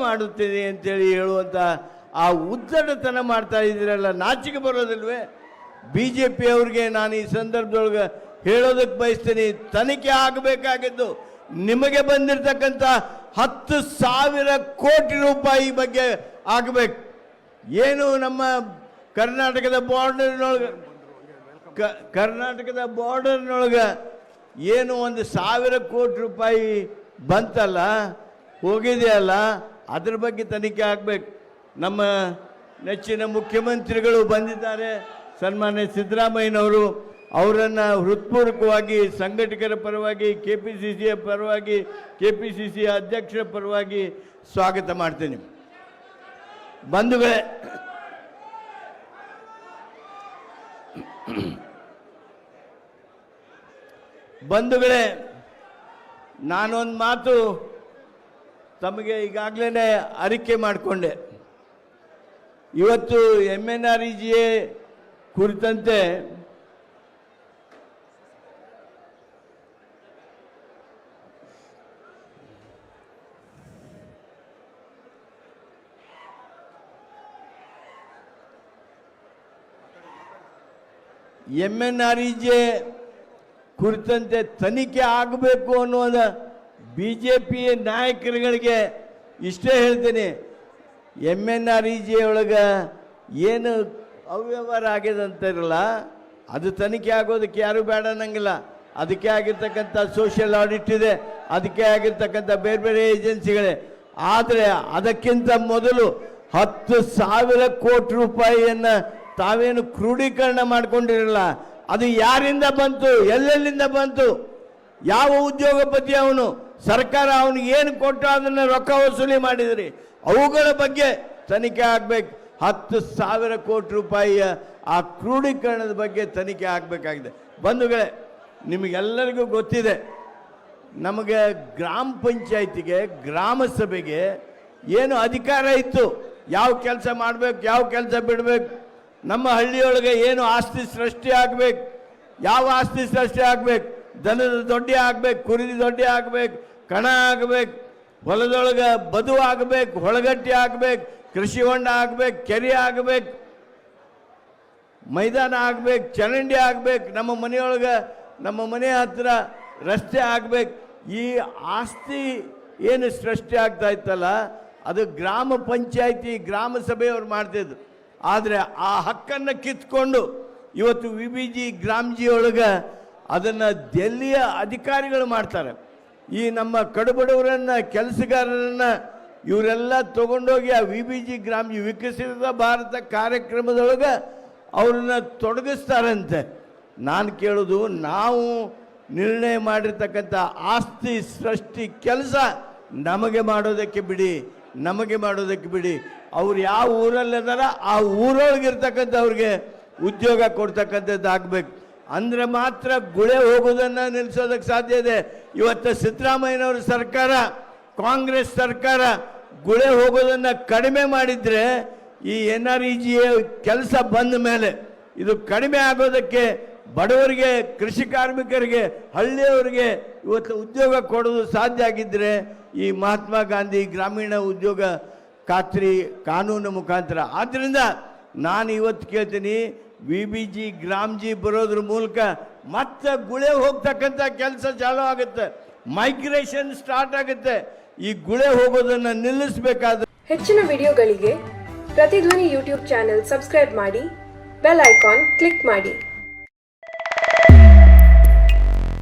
ಮಾಡುತ್ತೇನೆ ಅಂತೇಳಿ ಹೇಳುವಂಥ ಆ ಉದ್ದಟತನ ಮಾಡ್ತಾ ಇದ್ದೀರಲ್ಲ, ನಾಚಿಕೆ ಬರೋದಿಲ್ವೇ? ಬಿ ಜೆ ಪಿಯವ್ರಿಗೆ ನಾನು ಈ ಸಂದರ್ಭದೊಳಗೆ ಹೇಳೋದಕ್ಕೆ ಬಯಸ್ತೀನಿ, ತನಿಖೆ ಆಗಬೇಕಾಗಿದ್ದು ನಿಮಗೆ ಬಂದಿರತಕ್ಕಂಥ 10,000 ಕೋಟಿ ರೂಪಾಯಿ ಬಗ್ಗೆ ಆಗಬೇಕು. ಏನು ನಮ್ಮ ಕರ್ನಾಟಕದ ಬಾರ್ಡರ್ನೊಳಗೆ ಏನು 1,000 ಕೋಟಿ ರೂಪಾಯಿ ಬಂತಲ್ಲ, ಹೋಗಿದೆಯಲ್ಲ, ಅದ್ರ ಬಗ್ಗೆ ತನಿಖೆ ಆಗಬೇಕು. ನಮ್ಮ ನೆಚ್ಚಿನ ಮುಖ್ಯಮಂತ್ರಿಗಳು ಬಂದಿದ್ದಾರೆ, ಸನ್ಮಾನ್ಯ ಸಿದ್ದರಾಮಯ್ಯನವರು. ಅವರನ್ನು ಹೃತ್ಪೂರ್ವಕವಾಗಿ ಸಂಘಟಕರ ಪರವಾಗಿ, KPCCಯ ಪರವಾಗಿ, KPCC ಅಧ್ಯಕ್ಷರ ಪರವಾಗಿ ಸ್ವಾಗತ ಮಾಡ್ತೀನಿ. ಬಂಧುಗಳೇ, ನಾನೊಂದು ಮಾತು ತಮಗೆ ಈಗಾಗಲೇ ಅರಿಕೆ ಮಾಡಿಕೊಂಡೆ. ಇವತ್ತು MNREGA ಕುರಿತಂತೆ ಕುರಿತಂತೆ ತನಿಖೆ ಆಗಬೇಕು ಅನ್ನೋದ BJP ನಾಯಕರುಗಳಿಗೆ ಇಷ್ಟೇ ಹೇಳ್ತೀನಿ. MNREGA ಒಳಗೆ ಏನು ಅವ್ಯವಹಾರ ಆಗಿದೆ ಅಂತಾರಲ್ಲ, ಅದು ತನಿಖೆ ಆಗೋದಕ್ಕೆ ಯಾರು ಬೇಡ ಅನ್ನಂಗಿಲ್ಲ. ಅದಕ್ಕೆ ಆಗಿರ್ತಕ್ಕಂಥ ಸೋಷಿಯಲ್ ಆಡಿಟ್ ಇದೆ, ಅದಕ್ಕೆ ಆಗಿರ್ತಕ್ಕಂಥ ಬೇರೆ ಬೇರೆ ಏಜೆನ್ಸಿಗಳೇ. ಆದರೆ ಅದಕ್ಕಿಂತ ಮೊದಲು 10,000 ಕೋಟಿ ರೂಪಾಯಿಯನ್ನು ತಾವೇನು ಕ್ರೋಢೀಕರಣ ಮಾಡ್ಕೊಂಡಿರಲ್ಲ, ಅದು ಯಾರಿಂದ ಬಂತು, ಎಲ್ಲೆಲ್ಲಿಂದ ಬಂತು, ಯಾವ ಉದ್ಯೋಗಪತಿ ಅವನು, ಸರ್ಕಾರ ಅವನಿಗೆ ಏನು ಕೊಟ್ಟು ಅದನ್ನು ರೊಕ್ಕ ವಸೂಲಿ ಮಾಡಿದ್ರಿ, ಅವುಗಳ ಬಗ್ಗೆ ತನಿಖೆ ಆಗಬೇಕು. 10,000 ಕೋಟಿ ರೂಪಾಯಿಯ ಆ ಕ್ರೋಢೀಕರಣದ ಬಗ್ಗೆ ತನಿಖೆ ಆಗಬೇಕಾಗಿದೆ. ಬಂಧುಗಳೇ, ನಿಮಗೆಲ್ಲರಿಗೂ ಗೊತ್ತಿದೆ, ನಮಗೆ ಗ್ರಾಮ ಪಂಚಾಯತಿಗೆ, ಗ್ರಾಮ ಸಭೆಗೆ ಏನು ಅಧಿಕಾರ ಇತ್ತು, ಯಾವ ಕೆಲಸ ಮಾಡಬೇಕು, ಯಾವ ಕೆಲಸ ಬಿಡಬೇಕು, ನಮ್ಮ ಹಳ್ಳಿಯೊಳಗೆ ಏನು ಆಸ್ತಿ ಸೃಷ್ಟಿ ಆಗಬೇಕು, ಯಾವ ಆಸ್ತಿ ಸೃಷ್ಟಿ ಆಗಬೇಕು, ದನದ ದೊಡ್ಡಿ ಆಗಬೇಕು, ಕುರಿದ ದೊಡ್ಡಿ ಆಗಬೇಕು, ಕಣ ಆಗಬೇಕು, ಹೊಲದೊಳಗೆ ಬದು ಆಗಬೇಕು, ಹೊಳಗಟ್ಟಿ ಆಗಬೇಕು, ಕೃಷಿ ಹೊಂಡ ಆಗಬೇಕು, ಕೆರೆ ಆಗಬೇಕು, ಮೈದಾನ ಆಗಬೇಕು, ಚರಂಡಿ ಆಗಬೇಕು, ನಮ್ಮ ಮನೆಯೊಳಗೆ, ನಮ್ಮ ಮನೆ ಹತ್ತಿರ ರಸ್ತೆ ಆಗಬೇಕು. ಈ ಆಸ್ತಿ ಏನು ಸೃಷ್ಟಿ ಆಗ್ತಾ ಇತ್ತಲ್ಲ, ಅದು ಗ್ರಾಮ ಪಂಚಾಯಿತಿ, ಗ್ರಾಮ ಸಭೆಯವ್ರು ಮಾಡ್ತಿದ್ರು. ಆದರೆ ಆ ಹಕ್ಕನ್ನು ಕಿತ್ಕೊಂಡು ಇವತ್ತು VBG ಗ್ರಾಮ್ಜಿ ಒಳಗೆ ಅದನ್ನು ದೆಹಲಿಯ ಅಧಿಕಾರಿಗಳು ಮಾಡ್ತಾರೆ. ಈ ನಮ್ಮ ಕಡುಬಡವರನ್ನು, ಕೆಲಸಗಾರರನ್ನು ಇವರೆಲ್ಲ ತಗೊಂಡೋಗಿ ಆ VBG ಗ್ರಾಮ್ಜಿ ವಿಕಸಿತ ಭಾರತ ಕಾರ್ಯಕ್ರಮದೊಳಗೆ ಅವ್ರನ್ನ ತೊಡಗಿಸ್ತಾರಂತೆ. ನಾನು ಕೇಳೋದು, ನಾವು ನಿರ್ಣಯ ಮಾಡಿರ್ತಕ್ಕಂಥ ಆಸ್ತಿ ಸೃಷ್ಟಿ ಕೆಲಸ ನಮಗೆ ಮಾಡೋದಕ್ಕೆ ಬಿಡಿ, ನಮಗೆ ಮಾಡೋದಕ್ಕೆ ಬಿಡಿ. ಅವ್ರು ಯಾವ ಊರಲ್ಲಿದಾರ ಆ ಊರೊಳಗಿರ್ತಕ್ಕಂಥವ್ರಿಗೆ ಉದ್ಯೋಗ ಕೊಡ್ತಕ್ಕಂಥದ್ದು ಆಗಬೇಕು. ಅಂದರೆ ಮಾತ್ರ ಗುಳೆ ಹೋಗೋದನ್ನು ನಿಲ್ಲಿಸೋದಕ್ಕೆ ಸಾಧ್ಯ ಇದೆ. ಇವತ್ತು ಸಿದ್ದರಾಮಯ್ಯನವ್ರ ಸರ್ಕಾರ, ಕಾಂಗ್ರೆಸ್ ಸರ್ಕಾರ ಗುಳೆ ಹೋಗೋದನ್ನು ಕಡಿಮೆ ಮಾಡಿದರೆ ಈ NREGA ಕೆಲಸ ಬಂದ ಮೇಲೆ ಇದು ಕಡಿಮೆ ಆಗೋದಕ್ಕೆ, ಬಡವರಿಗೆ, ಕೃಷಿ ಕಾರ್ಮಿಕರಿಗೆ, ಹಳ್ಳಿಯವರಿಗೆ ಇವತ್ತು ಉದ್ಯೋಗ ಕೊಡೋದು ಸಾಧ್ಯ ಆಗಿದ್ದರೆ ಈ ಮಹಾತ್ಮ ಗಾಂಧಿ ಗ್ರಾಮೀಣ ಉದ್ಯೋಗ ಖಾತ್ರಿ ಕಾನೂನು ಮುಖಾಂತರ. ಆದ್ದರಿಂದ ನಾನು ಇವತ್ತು ಕೇಳ್ತೀನಿ, VBG ಗ್ರಾಮ್ಜಿ ಬರೋದ್ರ ಮೂಲಕ ಮತ್ತೆ ಗುಳೆ ಹೋಗ್ತಕ್ಕಂಥ ಕೆಲಸ ಚಾಲೂ ಆಗುತ್ತೆ, ಮೈಗ್ರೇಷನ್ ಸ್ಟಾರ್ಟ್ ಆಗುತ್ತೆ. ಈ ಗುಳೆ ಹೋಗೋದನ್ನು ನಿಲ್ಲಿಸಬೇಕಾದ್ರೆ ಹೆಚ್ಚಿನ ವಿಡಿಯೋಗಳಿಗೆ ಪ್ರತಿಧ್ವನಿ ಯೂಟ್ಯೂಬ್ ಚಾನೆಲ್ ಸಬ್ಸ್ಕ್ರೈಬ್ ಮಾಡಿ, ಬೆಲ್ ಐಕಾನ್ ಕ್ಲಿಕ್ ಮಾಡಿ.